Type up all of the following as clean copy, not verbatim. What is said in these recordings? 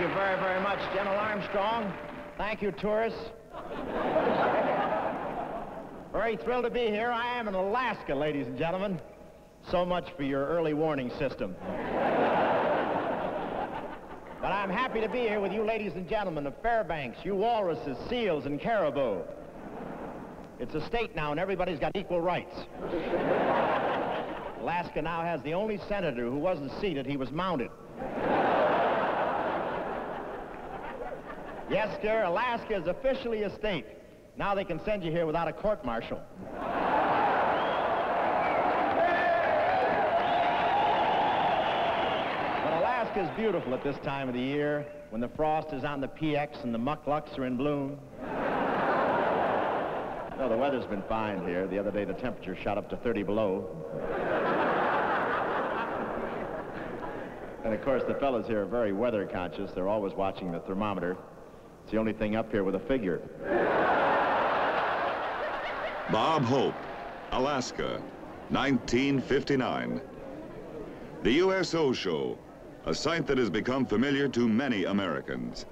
you very, very much, General Armstrong. Thank you, tourists. Very thrilled to be here. I am in Alaska, ladies and gentlemen. So much for your early warning system. But I'm happy to be here with you, ladies and gentlemen, of Fairbanks, you walruses, seals, and caribou. It's a state now, and everybody's got equal rights. Alaska now has the only senator who wasn't seated, he was mounted. Yes, sir, Alaska is officially a state. Now they can send you here without a court-martial. But Alaska is beautiful at this time of the year, when the frost is on the PX and the mucklucks are in bloom. No, the weather's been fine here. The other day, the temperature shot up to 30 below. And, of course, the fellas here are very weather conscious. They're always watching the thermometer. It's the only thing up here with a figure. Bob Hope, Alaska, 1959. The USO show, a sight that has become familiar to many Americans.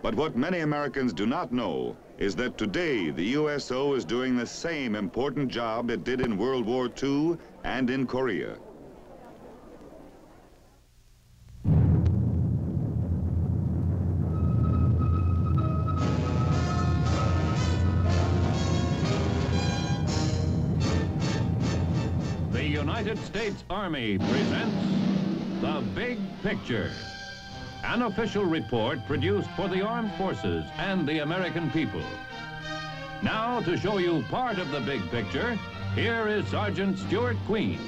But what many Americans do not know is that today the USO is doing the same important job it did in World War II and in Korea. The United States Army presents The Big Picture, an official report produced for the armed forces and the American people. Now, to show you part of the big picture, here is Sergeant Stuart Queen.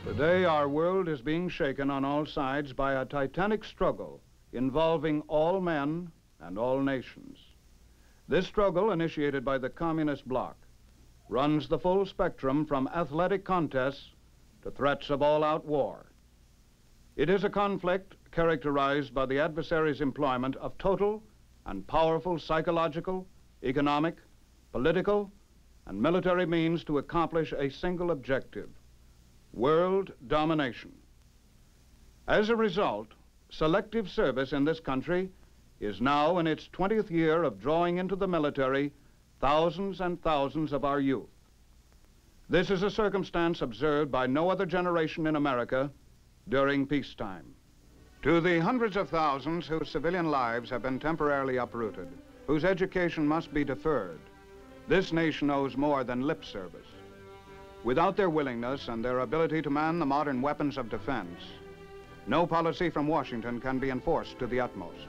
Today, our world is being shaken on all sides by a titanic struggle involving all men and all nations. This struggle, initiated by the communist bloc, runs the full spectrum from athletic contests to threats of all-out war. It is a conflict characterized by the adversary's employment of total and powerful psychological, economic, political, and military means to accomplish a single objective: world domination. As a result, selective service in this country is now in its 20th year of drawing into the military thousands and thousands of our youth. This is a circumstance observed by no other generation in America during peacetime. To the hundreds of thousands whose civilian lives have been temporarily uprooted, whose education must be deferred, this nation owes more than lip service. Without their willingness and their ability to man the modern weapons of defense, no policy from Washington can be enforced to the utmost.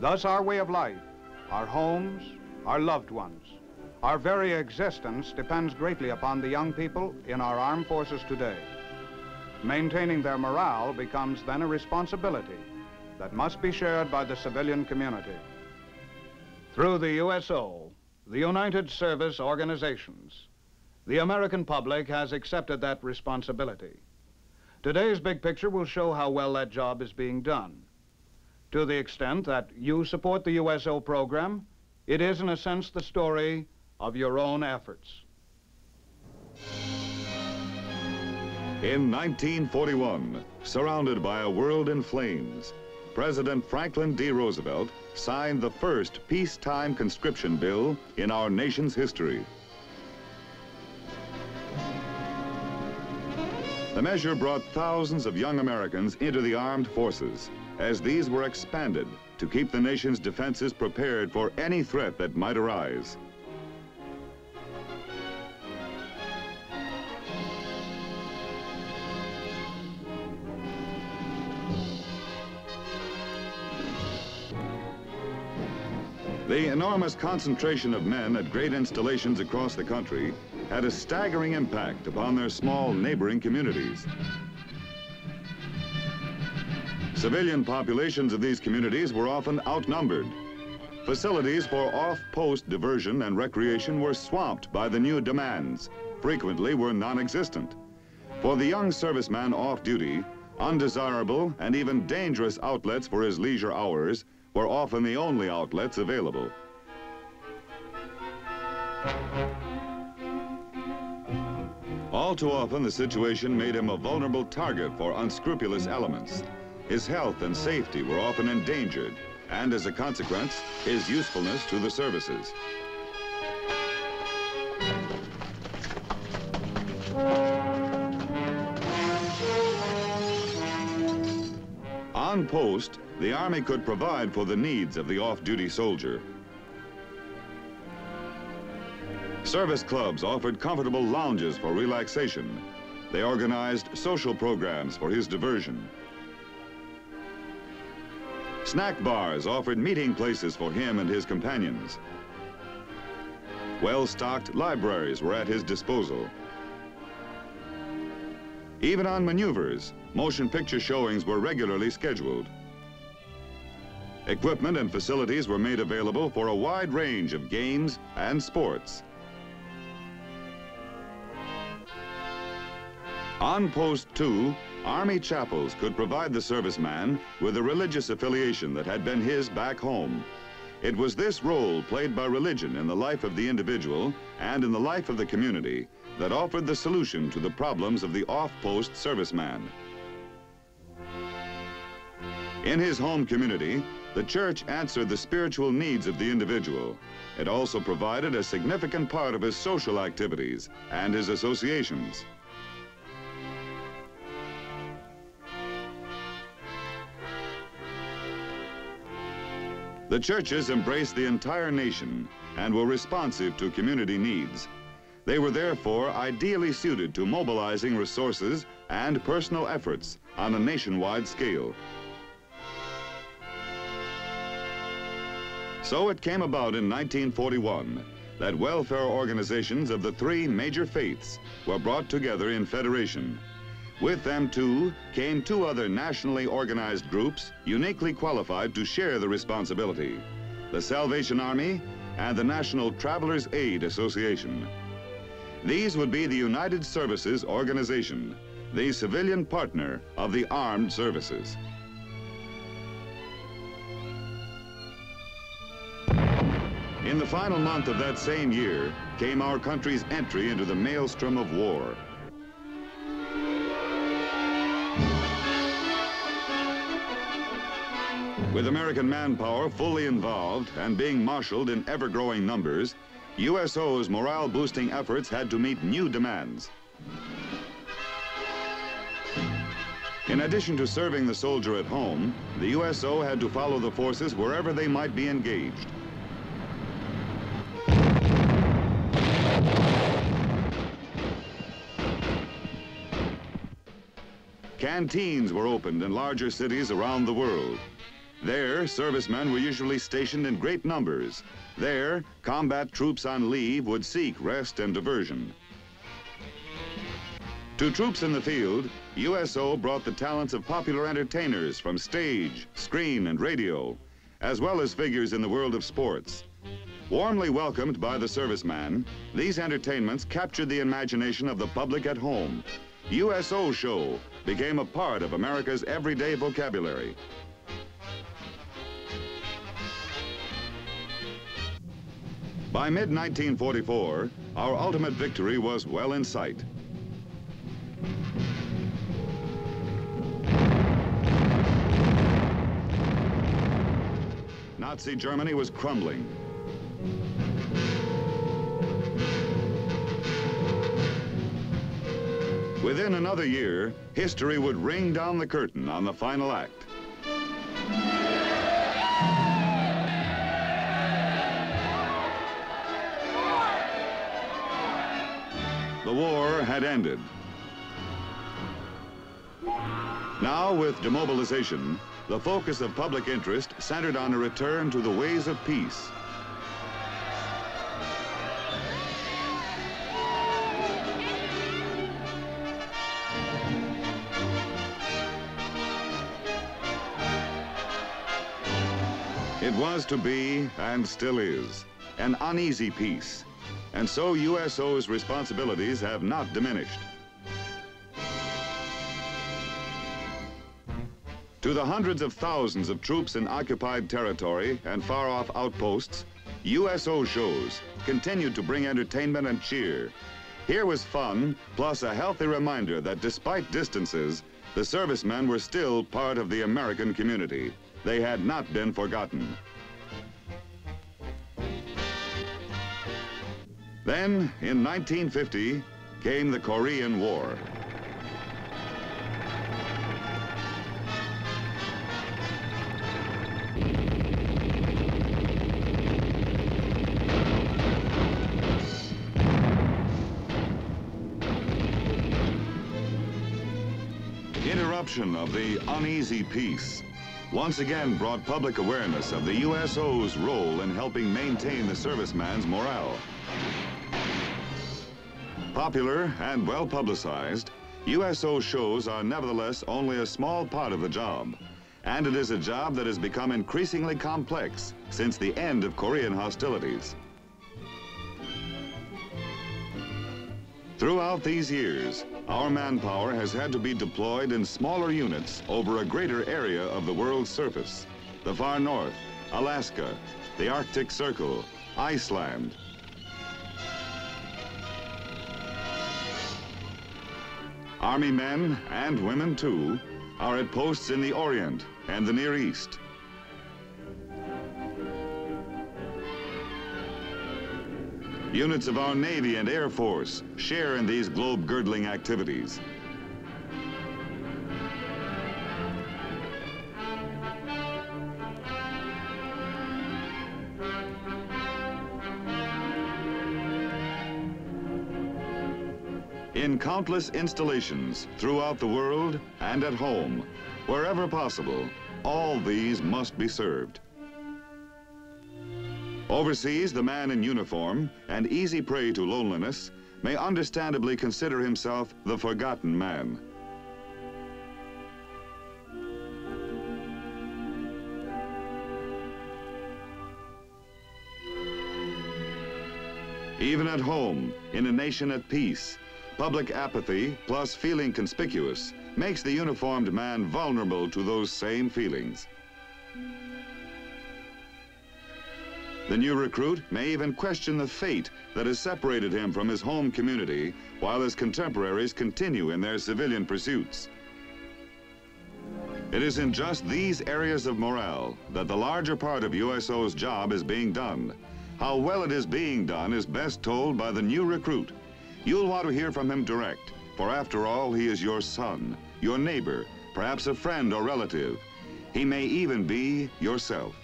Thus, our way of life, our homes, our loved ones, our very existence depends greatly upon the young people in our armed forces today. Maintaining their morale becomes then a responsibility that must be shared by the civilian community. Through the USO, the United Service Organizations, the American public has accepted that responsibility. Today's big picture will show how well that job is being done. To the extent that you support the USO program, it is, in a sense, the story of your own efforts. In 1941, surrounded by a world in flames, President Franklin D. Roosevelt signed the first peacetime conscription bill in our nation's history. The measure brought thousands of young Americans into the armed forces, as these were expanded to keep the nation's defenses prepared for any threat that might arise. The enormous concentration of men at great installations across the country had a staggering impact upon their small neighboring communities. Civilian populations of these communities were often outnumbered. Facilities for off-post diversion and recreation were swamped by the new demands, frequently were non-existent. For the young serviceman off-duty, undesirable and even dangerous outlets for his leisure hours were often the only outlets available. All too often, the situation made him a vulnerable target for unscrupulous elements. His health and safety were often endangered, and as a consequence, his usefulness to the services. On post, the Army could provide for the needs of the off-duty soldier. Service clubs offered comfortable lounges for relaxation. They organized social programs for his diversion. Snack bars offered meeting places for him and his companions. Well-stocked libraries were at his disposal. Even on maneuvers, motion picture showings were regularly scheduled. Equipment and facilities were made available for a wide range of games and sports. On post 2, Army chapels could provide the serviceman with a religious affiliation that had been his back home. It was this role played by religion in the life of the individual and in the life of the community that offered the solution to the problems of the off-post serviceman. In his home community, the church answered the spiritual needs of the individual. It also provided a significant part of his social activities and his associations. The churches embraced the entire nation and were responsive to community needs. They were therefore ideally suited to mobilizing resources and personal efforts on a nationwide scale. So it came about in 1941 that welfare organizations of the three major faiths were brought together in federation. With them, too, came two other nationally organized groups uniquely qualified to share the responsibility: the Salvation Army and the National Travelers Aid Association. These would be the United Services Organization, the civilian partner of the armed services. In the final month of that same year came our country's entry into the maelstrom of war. With American manpower fully involved and being marshaled in ever-growing numbers, USO's morale-boosting efforts had to meet new demands. In addition to serving the soldier at home, the USO had to follow the forces wherever they might be engaged. Canteens were opened in larger cities around the world. There, servicemen were usually stationed in great numbers. There, combat troops on leave would seek rest and diversion. To troops in the field, USO brought the talents of popular entertainers from stage, screen, and radio, as well as figures in the world of sports. Warmly welcomed by the serviceman, these entertainments captured the imagination of the public at home. USO Show became a part of America's everyday vocabulary. By mid-1944, our ultimate victory was well in sight. Nazi Germany was crumbling. Within another year, history would ring down the curtain on the final act. The war had ended. Now, with demobilization, the focus of public interest centered on a return to the ways of peace. It was to be, and still is, an uneasy peace. And so USO's responsibilities have not diminished. To the hundreds of thousands of troops in occupied territory and far-off outposts, USO shows continued to bring entertainment and cheer. Here was fun, plus a healthy reminder that despite distances, the servicemen were still part of the American community. They had not been forgotten. Then, in 1950, came the Korean War. Interruption of the uneasy peace once again brought public awareness of the USO's role in helping maintain the serviceman's morale. Popular and well publicized, USO shows are nevertheless only a small part of the job, and it is a job that has become increasingly complex since the end of Korean hostilities. Throughout these years, our manpower has had to be deployed in smaller units over a greater area of the world's surface: the far north, Alaska, the Arctic Circle, Iceland. Army men, and women too, are at posts in the Orient and the Near East. Units of our Navy and Air Force share in these globe-girdling activities. In countless installations throughout the world and at home, wherever possible, all these must be served. Overseas, the man in uniform, and easy prey to loneliness, may understandably consider himself the forgotten man. Even at home, in a nation at peace, public apathy plus feeling conspicuous makes the uniformed man vulnerable to those same feelings. The new recruit may even question the fate that has separated him from his home community while his contemporaries continue in their civilian pursuits. It is in just these areas of morale that the larger part of USO's job is being done. How well it is being done is best told by the new recruit. You'll want to hear from him direct, for after all, he is your son, your neighbor, perhaps a friend or relative. He may even be yourself.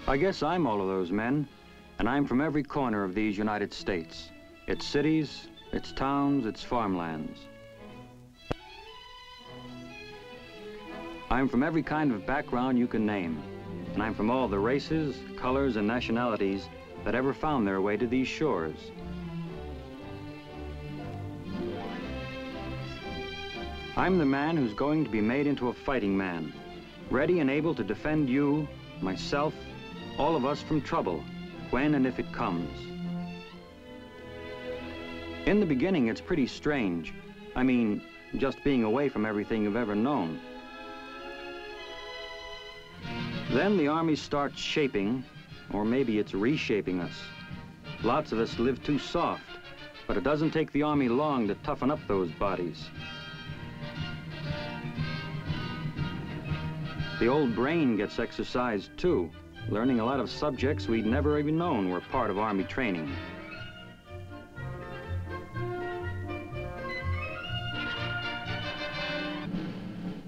I guess I'm all of those men, and I'm from every corner of these United States. Its cities, its towns, its farmlands. I'm from every kind of background you can name, and I'm from all the races, colors, and nationalities that ever found their way to these shores. I'm the man who's going to be made into a fighting man, ready and able to defend you, myself, all of us from trouble, when and if it comes. In the beginning, it's pretty strange. I mean, just being away from everything you've ever known. Then the Army starts shaping, or maybe it's reshaping us. Lots of us live too soft, but it doesn't take the Army long to toughen up those bodies. The old brain gets exercised too, learning a lot of subjects we'd never even known were part of Army training.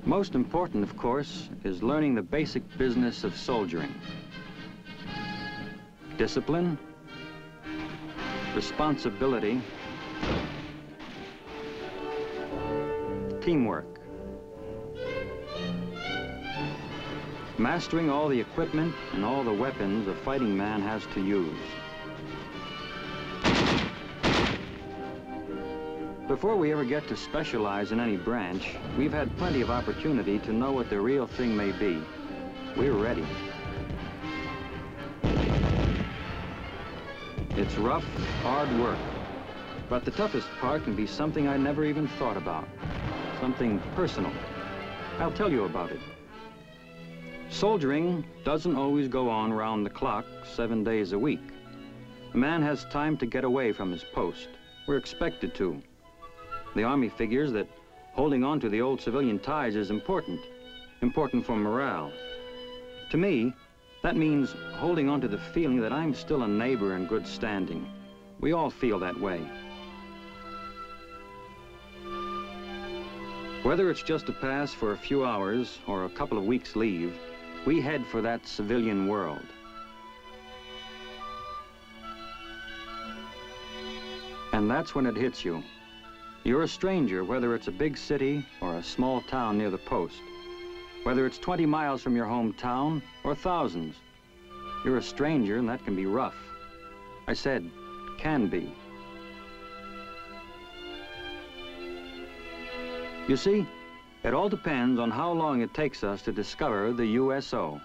Most important, of course, is learning the basic business of soldiering. Discipline, responsibility, teamwork. Mastering all the equipment and all the weapons a fighting man has to use. Before we ever get to specialize in any branch, we've had plenty of opportunity to know what the real thing may be. We're ready. It's rough, hard work, but the toughest part can be something I never even thought about, something personal. I'll tell you about it. Soldiering doesn't always go on round the clock, 7 days a week. A man has time to get away from his post. We're expected to. The Army figures that holding on to the old civilian ties is important for morale. To me, that means holding on to the feeling that I'm still a neighbor in good standing. We all feel that way. Whether it's just a pass for a few hours or a couple of weeks' leave, we head for that civilian world. And that's when it hits you. You're a stranger, whether it's a big city or a small town near the post. Whether it's 20 miles from your hometown or thousands. You're a stranger, and that can be rough. I said, can be. You see, it all depends on how long it takes us to discover the USO.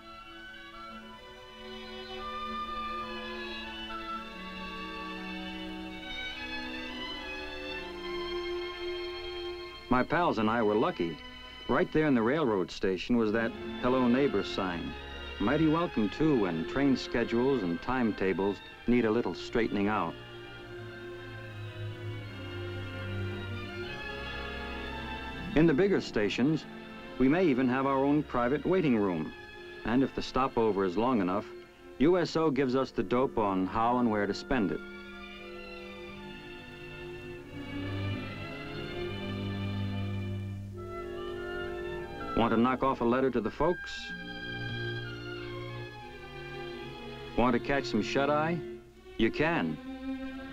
My pals and I were lucky. Right there in the railroad station was that Hello Neighbor sign. Mighty welcome, too, when train schedules and timetables need a little straightening out. In the bigger stations, we may even have our own private waiting room. And if the stopover is long enough, USO gives us the dope on how and where to spend it. Want to knock off a letter to the folks? Want to catch some shut-eye? You can.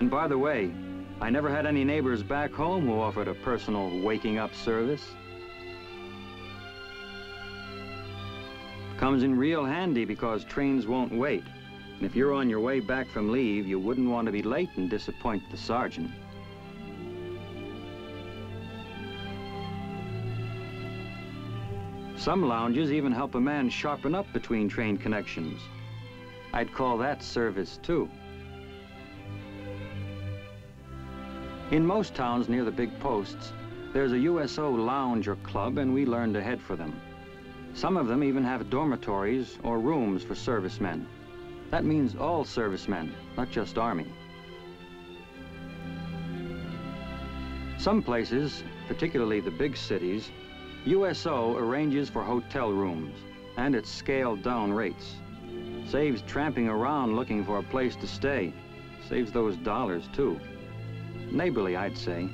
And by the way, I never had any neighbors back home who offered a personal waking up service. Comes in real handy because trains won't wait. And if you're on your way back from leave, you wouldn't want to be late and disappoint the sergeant. Some lounges even help a man sharpen up between train connections. I'd call that service, too. In most towns near the big posts, there's a USO lounge or club, and we learn to head for them. Some of them even have dormitories or rooms for servicemen. That means all servicemen, not just Army. Some places, particularly the big cities, USO arranges for hotel rooms, and at scaled-down rates. Saves tramping around looking for a place to stay. Saves those dollars, too. Neighborly, I'd say.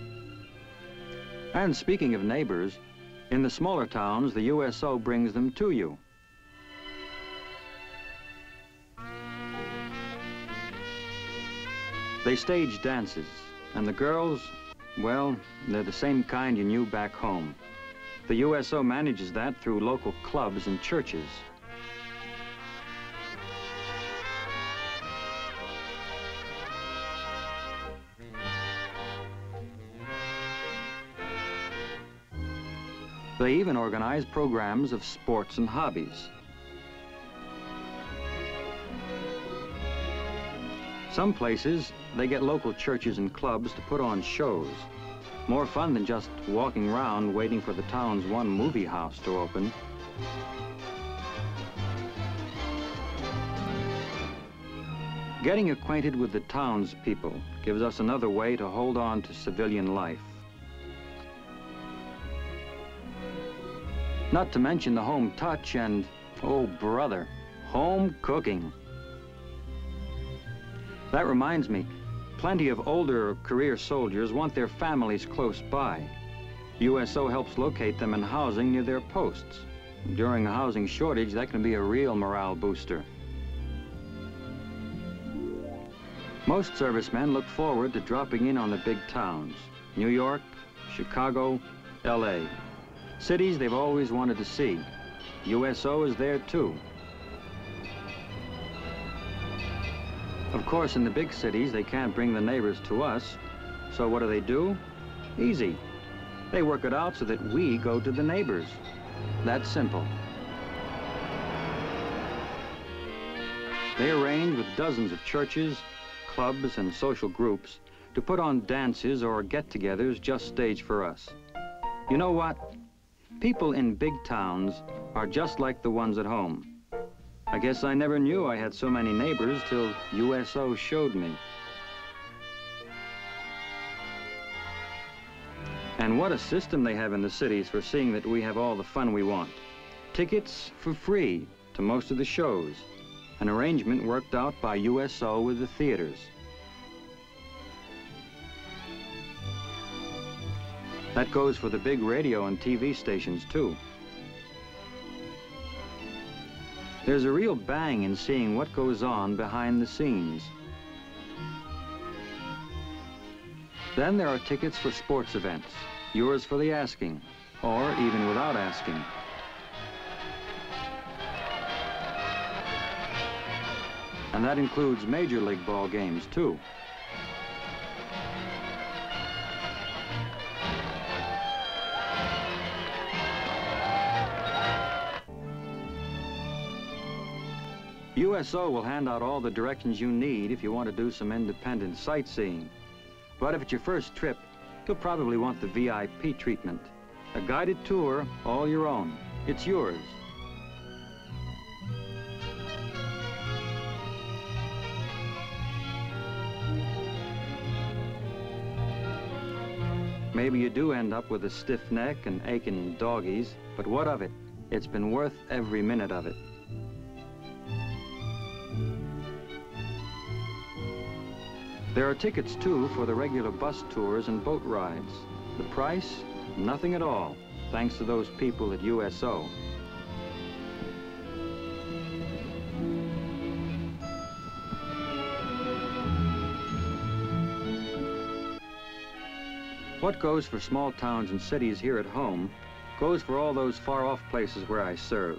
And speaking of neighbors, in the smaller towns, the USO brings them to you. They stage dances, and the girls, well, they're the same kind you knew back home. The USO manages that through local clubs and churches. They even organize programs of sports and hobbies. Some places, they get local churches and clubs to put on shows. More fun than just walking around waiting for the town's one movie house to open. Getting acquainted with the townspeople gives us another way to hold on to civilian life. Not to mention the home touch and, oh brother, home cooking. That reminds me, plenty of older career soldiers want their families close by. USO helps locate them in housing near their posts. During a housing shortage, that can be a real morale booster. Most servicemen look forward to dropping in on the big towns. New York, Chicago, LA. Cities they've always wanted to see. USO is there too. Of course, in the big cities, they can't bring the neighbors to us. So what do? Easy. They work it out so that we go to the neighbors. That's simple. They arrange with dozens of churches, clubs, and social groups to put on dances or get-togethers just staged for us. You know what? People in big towns are just like the ones at home. I guess I never knew I had so many neighbors till USO showed me. And what a system they have in the cities for seeing that we have all the fun we want. Tickets for free to most of the shows. An arrangement worked out by USO with the theaters. That goes for the big radio and TV stations, too. There's a real bang in seeing what goes on behind the scenes. Then there are tickets for sports events, yours for the asking, or even without asking. And that includes Major League ball games, too. USO will hand out all the directions you need if you want to do some independent sightseeing. But if it's your first trip, you'll probably want the VIP treatment. A guided tour, all your own. It's yours. Maybe you do end up with a stiff neck and aching doggies, but what of it? It's been worth every minute of it. There are tickets, too, for the regular bus tours and boat rides. The price? Nothing at all, thanks to those people at USO. What goes for small towns and cities here at home goes for all those far-off places where I serve.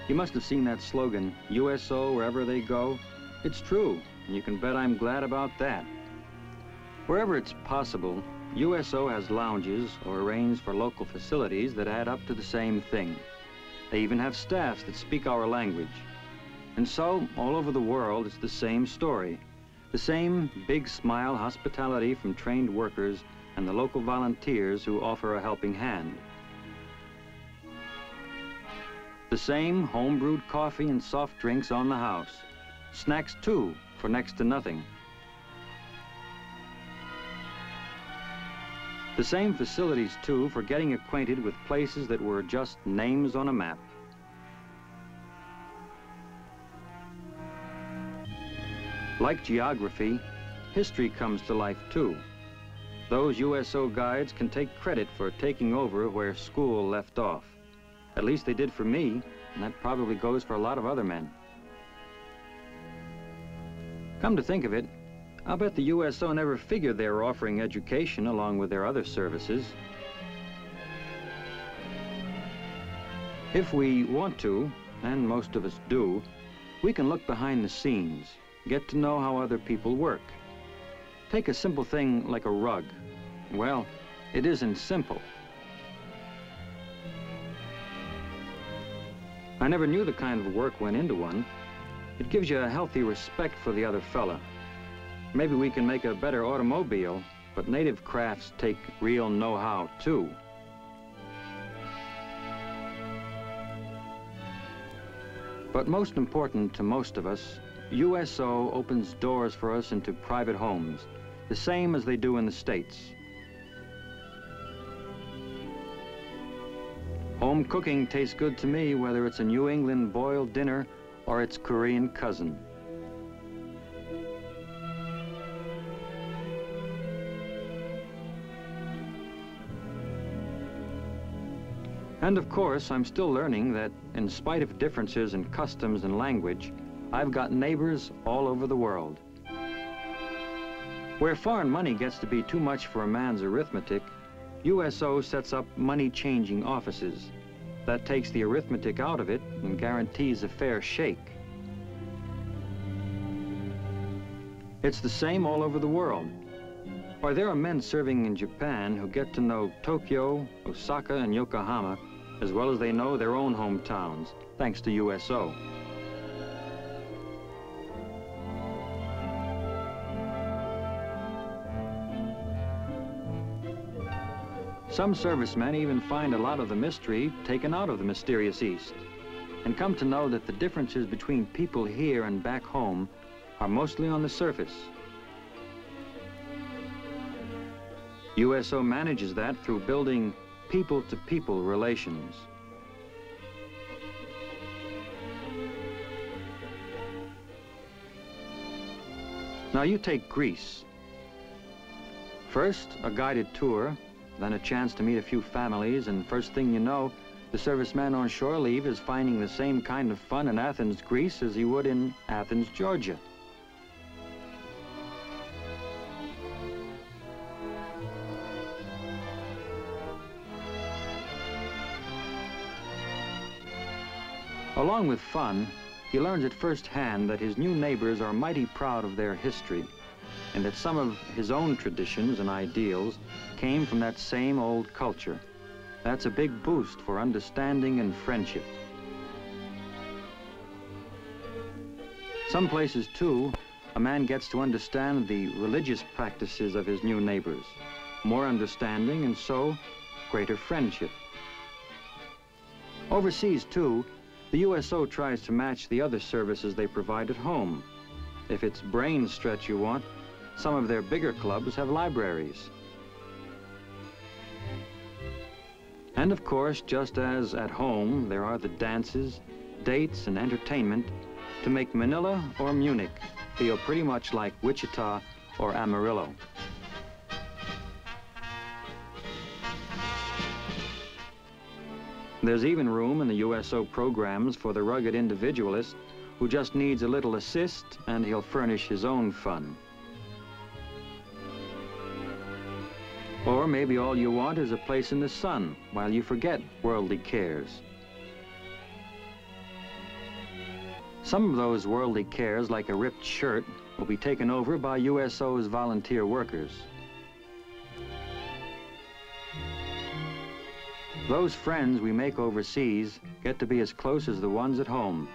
You must have seen that slogan, USO wherever they go. It's true. And you can bet I'm glad about that. Wherever it's possible, USO has lounges or arranges for local facilities that add up to the same thing. They even have staffs that speak our language. And so, all over the world, it's the same story. The same big smile hospitality from trained workers and the local volunteers who offer a helping hand. The same home-brewed coffee and soft drinks on the house. Snacks, too, for next to nothing. The same facilities, too, for getting acquainted with places that were just names on a map. Like geography, history comes to life, too. Those USO guides can take credit for taking over where school left off. At least they did for me, and that probably goes for a lot of other men. Come to think of it, I'll bet the USO never figured they were offering education along with their other services. If we want to, and most of us do, we can look behind the scenes, get to know how other people work. Take a simple thing like a rug. Well, it isn't simple. I never knew the kind of work went into one. It gives you a healthy respect for the other fella. Maybe we can make a better automobile, but native crafts take real know-how, too. But most important to most of us, USO opens doors for us into private homes, the same as they do in the States. Home cooking tastes good to me, whether it's a New England boiled dinner or its Korean cousin. And of course, I'm still learning that in spite of differences in customs and language, I've got neighbors all over the world. Where foreign money gets to be too much for a man's arithmetic, USO sets up money-changing offices. That takes the arithmetic out of it and guarantees a fair shake. It's the same all over the world. Why, there are men serving in Japan who get to know Tokyo, Osaka, and Yokohama as well as they know their own hometowns, thanks to USO. Some servicemen even find a lot of the mystery taken out of the mysterious East. and come to know that the differences between people here and back home are mostly on the surface. USO manages that through building people-to-people relations. Now you take Greece. First, a guided tour, then a chance to meet a few families, and first thing you know, the serviceman on shore leave is finding the same kind of fun in Athens, Greece as he would in Athens, Georgia. Along with fun, he learns at first hand that his new neighbors are mighty proud of their history, and that some of his own traditions and ideals came from that same old culture. That's a big boost for understanding and friendship. Some places, too, a man gets to understand the religious practices of his new neighbors. More understanding, and so, greater friendship. Overseas, too, the USO tries to match the other services they provide at home. If it's brain stretch you want, some of their bigger clubs have libraries. And of course, just as at home, there are the dances, dates, and entertainment to make Manila or Munich feel pretty much like Wichita or Amarillo. There's even room in the USO programs for the rugged individualist who just needs a little assist, and he'll furnish his own fun. Or maybe all you want is a place in the sun while you forget worldly cares. Some of those worldly cares, like a ripped shirt, will be taken over by USO's volunteer workers. Those friends we make overseas get to be as close as the ones at home.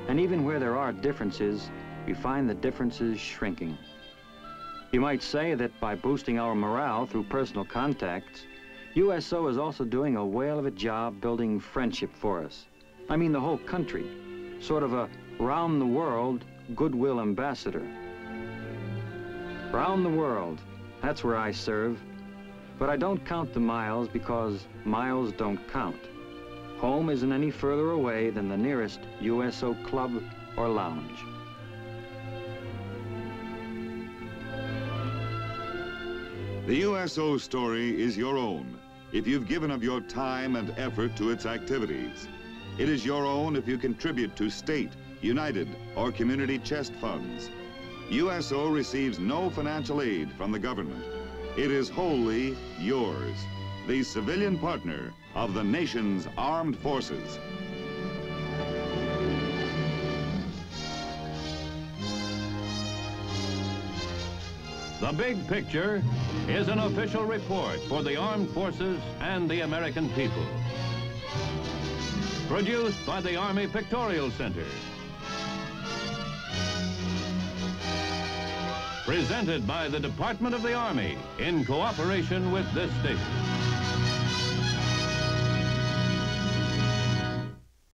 And even where there are differences, we find the differences shrinking. You might say that by boosting our morale through personal contacts, USO is also doing a whale of a job building friendship for us. I mean the whole country, sort of a round-the-world goodwill ambassador. Round the world, that's where I serve. But I don't count the miles because miles don't count. Home isn't any further away than the nearest USO club or lounge. The USO story is your own if you've given of your time and effort to its activities. It is your own if you contribute to state, United, or community chest funds. USO receives no financial aid from the government. It is wholly yours, the civilian partner of the nation's armed forces. The Big Picture is an official report for the armed forces and the American people. Produced by the Army Pictorial Center. Presented by the Department of the Army in cooperation with this station.